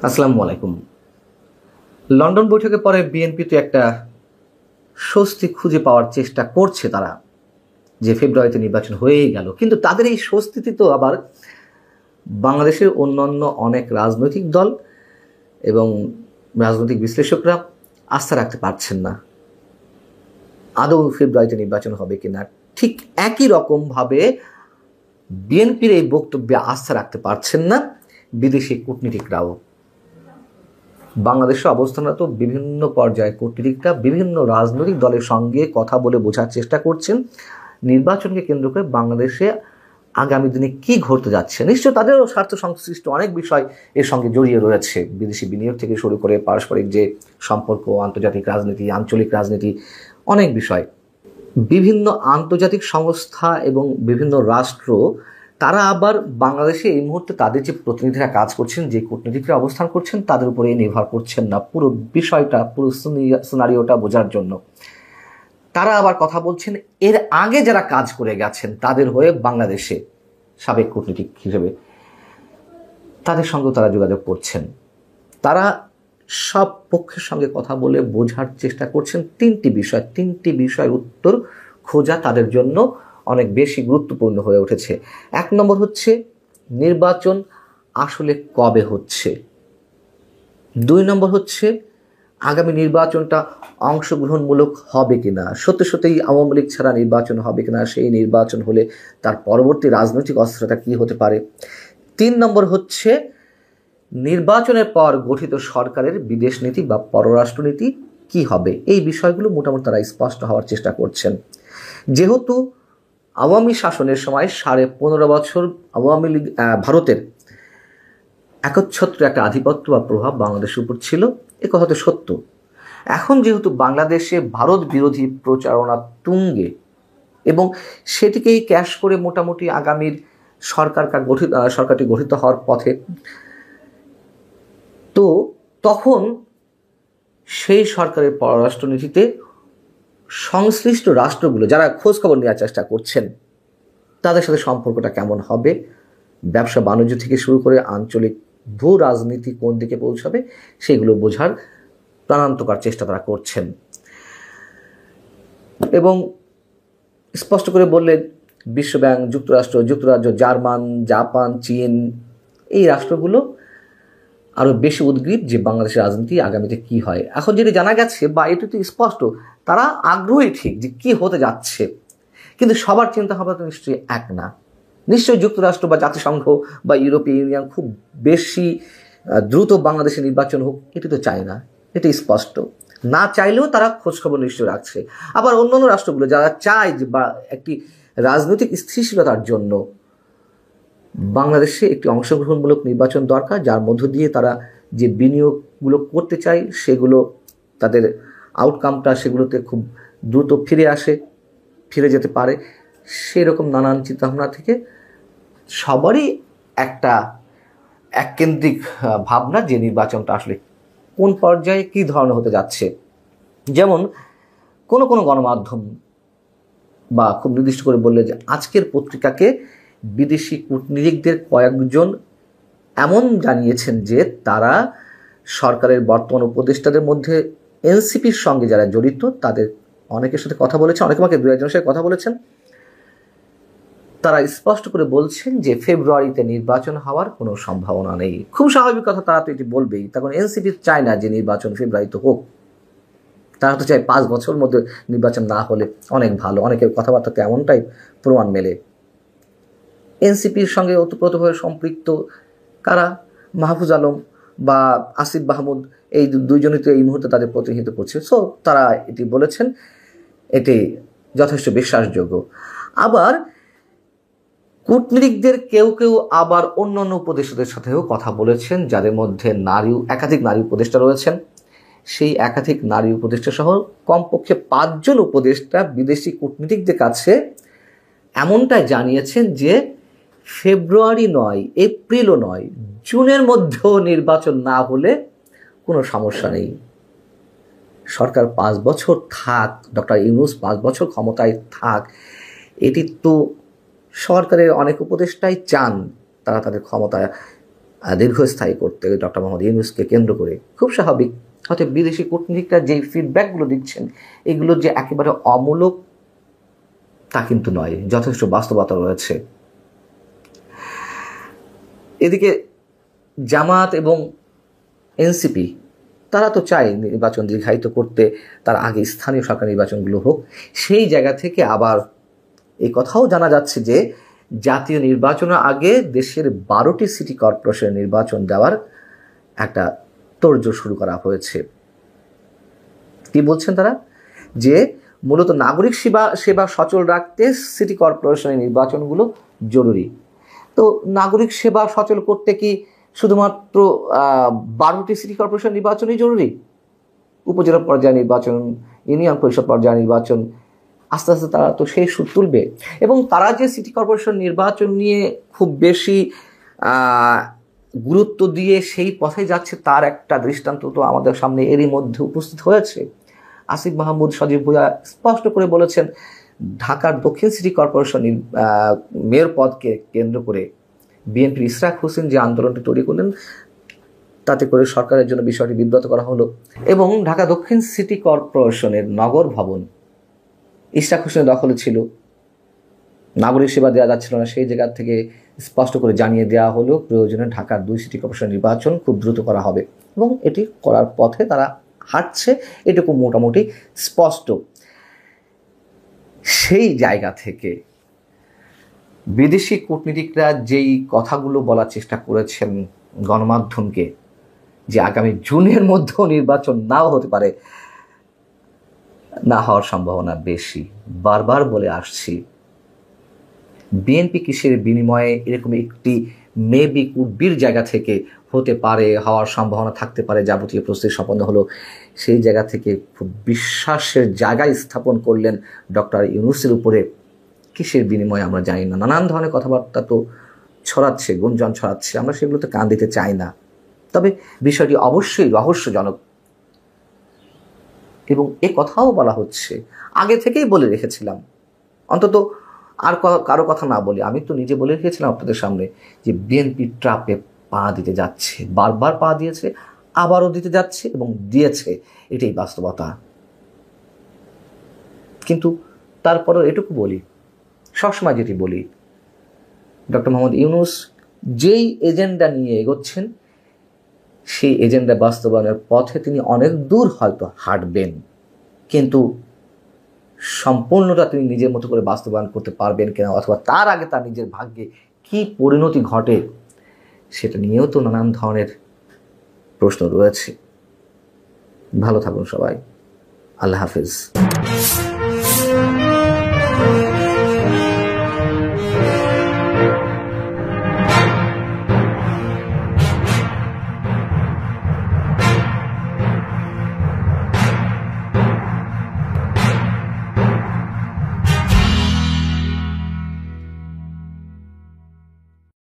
আসসালামু আলাইকুম। লন্ডন বৈঠকের পরে বিএনপি তো একটা স্বস্তি খুঁজে পাওয়ার চেষ্টা করছে তারা, যে ফেব্রুয়ারিতে নির্বাচন হয়েই গেল। কিন্তু তাদের এই স্বস্তিতে তো আবার বাংলাদেশের অন্যান্য অনেক রাজনৈতিক দল এবং রাজনৈতিক বিশ্লেষকরা আস্থা রাখতে পারছেন না আদৌ ফেব্রুয়ারিতে নির্বাচন হবে কিনা। ঠিক একই রকমভাবে বিএনপির এই বক্তব্যে আস্থা রাখতে পারছেন না বিদেশি কূটনীতিকরাও। বাংলাদেশের অবস্থানরত বিভিন্ন পর্যায়ে কূটনীতিকরা বিভিন্ন রাজনৈতিক দলের সঙ্গে কথা বলে বোঝার চেষ্টা করছেন নির্বাচনকে কেন্দ্র করে বাংলাদেশে আগামী দিনে কি ঘটতে যাচ্ছে। নিশ্চয় তাদেরও স্বার্থ সংশ্লিষ্ট অনেক বিষয় এর সঙ্গে জড়িয়ে রয়েছে, বিদেশি বিনিয়োগ থেকে শুরু করে পারস্পরিক যে সম্পর্ক, আন্তর্জাতিক রাজনীতি, আঞ্চলিক রাজনীতি, অনেক বিষয়। বিভিন্ন আন্তর্জাতিক সংস্থা এবং বিভিন্ন রাষ্ট্র তারা আবার বাংলাদেশে এই মুহূর্তে তাদের যে প্রতিনিধিরা কাজ করছেন, যে কূটনীতিকরা অবস্থান করছেন, তাদের উপরে নির্ভর করছেন না পুরো বিষয়টা, পুরো সিনারিওটা বোঝার জন্য। তারা আবার কথা বলছেন এর আগে যারা কাজ করে গেছেন তাদের হয়ে বাংলাদেশে সাবেক কূটনীতিক হিসেবে, তাদের সঙ্গেও তারা যোগাযোগ করছেন। তারা সব পক্ষের সঙ্গে কথা বলে বোঝার চেষ্টা করছেন তিনটি বিষয়ের উত্তর খোঁজা তাদের জন্য অনেক বেশি গুরুত্বপূর্ণ হয়ে উঠেছে। এক নম্বর হচ্ছে নির্বাচন আসলে কবে হচ্ছে। দুই নম্বর হচ্ছে আগামী নির্বাচনটা অংশগ্রহণমূলক হবে কিনা, সত্যি সত্যিই আওয়ামী লীগ ছাড়া নির্বাচন হবে কিনা, সেই নির্বাচন হলে তার পরবর্তী রাজনৈতিক অস্থিরতা কী হতে পারে। তিন নম্বর হচ্ছে নির্বাচনের পর গঠিত সরকারের বিদেশ নীতি বা পররাষ্ট্রনীতি কি হবে। এই বিষয়গুলো মোটামুটি তারা স্পষ্ট হওয়ার চেষ্টা করছেন। যেহেতু আওয়ামী শাসনের সময় 15.5 বছর আওয়ামী লীগ ভারতের একচ্ছত্র একটা আধিপত্য বা প্রভাব বাংলাদেশের উপর ছিল, এ কথা তো সত্য। এখন যেহেতু বাংলাদেশে ভারত বিরোধী প্রচারণা তুঙ্গে এবং সেটিকেই ক্যাশ করে মোটামুটি আগামীর সরকারটি গঠিত হওয়ার পথে, তো তখন সেই সরকারের পররাষ্ট্রনীতিতে সংশ্লিষ্ট রাষ্ট্রগুলো যারা খোঁজ খবর নেওয়ার চেষ্টা করছেন তাদের সাথে সম্পর্কটা কেমন হবে, ব্যবসা বাণিজ্য থেকে শুরু করে আঞ্চলিক ভূ রাজনীতি কোন দিকে পৌঁছাবে, সেগুলো বোঝার প্রাণান্তকর চেষ্টা তারা করছেন। এবং স্পষ্ট করে বললেন বিশ্বব্যাংক, যুক্তরাজ্য, জার্মান, জাপান, চীন, এই রাষ্ট্রগুলো আরও বেশি উদ্গ্রীব যে বাংলাদেশের রাজনীতি আগামীতে কি হয়। এখন যেটি জানা গেছে বা এটি তো স্পষ্ট, তারা আগ্রহী ঠিক যে কি হতে যাচ্ছে, কিন্তু সবার চিন্তা ভাবনা তো নিশ্চয়ই এক না। নিশ্চয়ই যুক্তরাষ্ট্র বা জাতিসংঘ বা ইউরোপীয় ইউনিয়ন খুব বেশি দ্রুত বাংলাদেশে নির্বাচন হোক এটি তো চায় না, এটি স্পষ্ট। না চাইলেও তারা খোঁজখবর নিশ্চয় রাখছে। আবার অন্যান্য রাষ্ট্রগুলো যারা চায় যে বা একটি রাজনৈতিক স্থিতিশীলতার জন্য বাংলাদেশে একটি অংশগ্রহণমূলক নির্বাচন দরকার, যার মধ্য দিয়ে তারা যে বিনিয়োগগুলো করতে চায় সেগুলো তাদের আউটকামটা সেগুলোতে খুব দ্রুত ফিরে যেতে পারে, সেরকম নানান চিন্তাভাবনা থেকে সবারই একটা এককেন্দ্রিক ভাবনা যে নির্বাচনটা আসলে কোন পর্যায়ে কী ধরনের হতে যাচ্ছে। যেমন কোনো গণমাধ্যম বা খুব নির্দিষ্ট করে বললে যে আজকের পত্রিকাকে বিদেশি কূটনীতিকদের কয়েকজন এমন জানিয়েছেন যে তারা সরকারের বর্তমান উপদেষ্টাদের মধ্যে এনসিপির সঙ্গে যারা জড়িত তাদের অনেকের সাথে কথা বলেছেন, অনেকে আমাকে 2-1 সাথে কথা বলেছেন। তারা স্পষ্ট করে বলছেন যে ফেব্রুয়ারিতে নির্বাচন হওয়ার কোনো সম্ভাবনা নেই। খুব স্বাভাবিক কথা, তারা তো এটি বলবেই। তখন এনসিপি চায় না যে নির্বাচন ফেব্রুয়ারিতে হোক, তারা তো চায় 5 বছর মধ্যে নির্বাচন না হলে অনেক ভালো। অনেকের কথাবার্তাতে এমনটাই প্রমাণ মেলে। এনসিপির সঙ্গে ওতপ্রোতভাবে সম্পৃক্ত কারা? মাহফুজ আলম বা আসিফ মাহমুদ, এই দুইজনই তো এই মুহূর্তে তাদের প্রতিনিধিত্ব করছে। সো তারা এটি বলেছেন, এটি যথেষ্ট বিশ্বাসযোগ্য। আবার কূটনীতিকদের কেউ আবার অন্যান্য উপদেষ্টাদের সাথেও কথা বলেছেন, যাদের মধ্যে একাধিক নারী উপদেষ্টা রয়েছেন। সেই একাধিক নারী উপদেষ্টা সহ কমপক্ষে 5 জন উপদেষ্টা বিদেশি কূটনীতিকদের কাছে এমনটাই জানিয়েছেন যে ফেব্রুয়ারি নয়, এপ্রিলও নয়, জুনের মধ্যেও নির্বাচন না হলে কোনো সমস্যা নেই। সরকার 5 বছর থাক, ডক্টর ইউনূস 5 বছর ক্ষমতায় থাক, এটি তো সরকারের অনেক উপদেষ্টাই চান তারা তাদের ক্ষমতায় দীর্ঘস্থায়ী করতে ডক্টর মোহাম্মদ ইউনূসকে কেন্দ্র করে খুব স্বাভাবিক। হয়তো বিদেশি কূটনীতিকরা যে ফিডব্যাকগুলো দিচ্ছেন এগুলো যে একেবারে অমূলক তা কিন্তু নয়, যথেষ্ট বাস্তবতা রয়েছে। এদিকে জামাত এবং এনসিপি তারা তো চায় নির্বাচন দীর্ঘায়িত করতে, তার আগে স্থানীয় সরকার নির্বাচনগুলো হোক। সেই জায়গা থেকে আবার এই কথাও জানা যাচ্ছে যে জাতীয় নির্বাচনের আগে দেশের 12টি সিটি কর্পোরেশনের নির্বাচন দেওয়ার একটা তোড়জোড় শুরু করা হয়েছে। কি বলছেন তারা? যে মূলত নাগরিক সেবা সচল রাখতে সিটি কর্পোরেশনের নির্বাচনগুলো জরুরি। তো নাগরিক সেবা সচল করতে কি শুধুমাত্র 12টি সিটি কর্পোরেশন নির্বাচনই জরুরি? উপজেলা পর্যায়ে নির্বাচন, ইউনিয়ন পরিষদ পর্যায়ে নির্বাচন, আস্তে আস্তে তারা তো সেই সুর তুলবে। এবং তারা যে সিটি কর্পোরেশন নির্বাচন নিয়ে খুব বেশি গুরুত্ব দিয়ে সেই পথে যাচ্ছে তার একটা দৃষ্টান্ত তো আমাদের সামনে এরই মধ্যে উপস্থিত হয়েছে। আসিফ মাহমুদ সজীব ভুঁইয়া স্পষ্ট করে বলেছেন, ঢাকার দক্ষিণ সিটি কর্পোরেশন মেয়র পদকে কেন্দ্র করে বিএনপির ইশরাক হোসেন যে আন্দোলনটি তৈরি করলেন তাতে করে সরকারের জন্য বিষয়টি বিব্রত করা হলো। এবং ঢাকা দক্ষিণ সিটি কর্পোরেশনের নগর ভবন ইশরাক হোসেনের দখলে ছিল, নাগরিক সেবা দেওয়া যাচ্ছিল না, সেই জায়গা থেকে স্পষ্ট করে জানিয়ে দেওয়া হলো প্রয়োজনে ঢাকার 2 সিটি কর্পোরেশন নির্বাচন খুব দ্রুত করা হবে এবং এটি করার পথে তারা হাঁটছে, এটুকু মোটামুটি স্পষ্ট। সেই জায়গা থেকে বিদেশি কূটনীতিকরা যেই কথাগুলো বলার চেষ্টা করেছেন গণমাধ্যমকে, যে আগামী জুনের মধ্যেও নির্বাচন নাও হতে পারে, না হওয়ার সম্ভাবনা বেশি। বারবার বলে আসছি, বিএনপি কিসের বিনিময়ে এরকম একটি মেবি কুডবির জায়গা থেকে হতে পারে, হওয়ার সম্ভাবনা থাকতে পারে, যাবতীয় প্রস্তুতি সম্পন্ন হলো, সেই জায়গা থেকে খুব বিশ্বাসের জায়গায় স্থাপন করলেন ডক্টর ইউনূসের উপরে। কিসের বিনিময়ে আমরা জানি না, নানান ধরনের কথাবার্তা তো ছড়াচ্ছে, গুঞ্জন ছড়াচ্ছে, আমরা সেগুলোতে কান দিতে চাই না। তবে বিষয়টি অবশ্যই রহস্যজনক এবং এ কথাও বলা হচ্ছে, আগে থেকেই বলে রেখেছিলাম, অন্তত আর কারো কথা না বলি, আমি তো নিজে বলে রেখেছিলাম আপনাদের সামনে যে বিএনপি ট্রাপে পা দিতে যাচ্ছে, বারবার পা দিয়েছে, আবারও দিতে যাচ্ছে এবং দিয়েছে, এটাই বাস্তবতা। কিন্তু তারপরেও এটুকু বলি, সবসময় যেটি বলি, ডক্টর মোহাম্মদ ইউনূস যেই এজেন্ডা নিয়ে এগোচ্ছেন সেই এজেন্ডা বাস্তবায়নের পথে তিনি অনেক দূর হয়তো হাঁটবেন, কিন্তু সম্পূর্ণটা তিনি নিজের মতো করে বাস্তবায়ন করতে পারবেন কিনা, অথবা তার আগে তার নিজের ভাগ্যে কি পরিণতি ঘটে সেটা নিয়েও তো নানান ধরনের প্রশ্ন রয়েছে। ভালো থাকুন সবাই, আল্লাহ হাফেজ।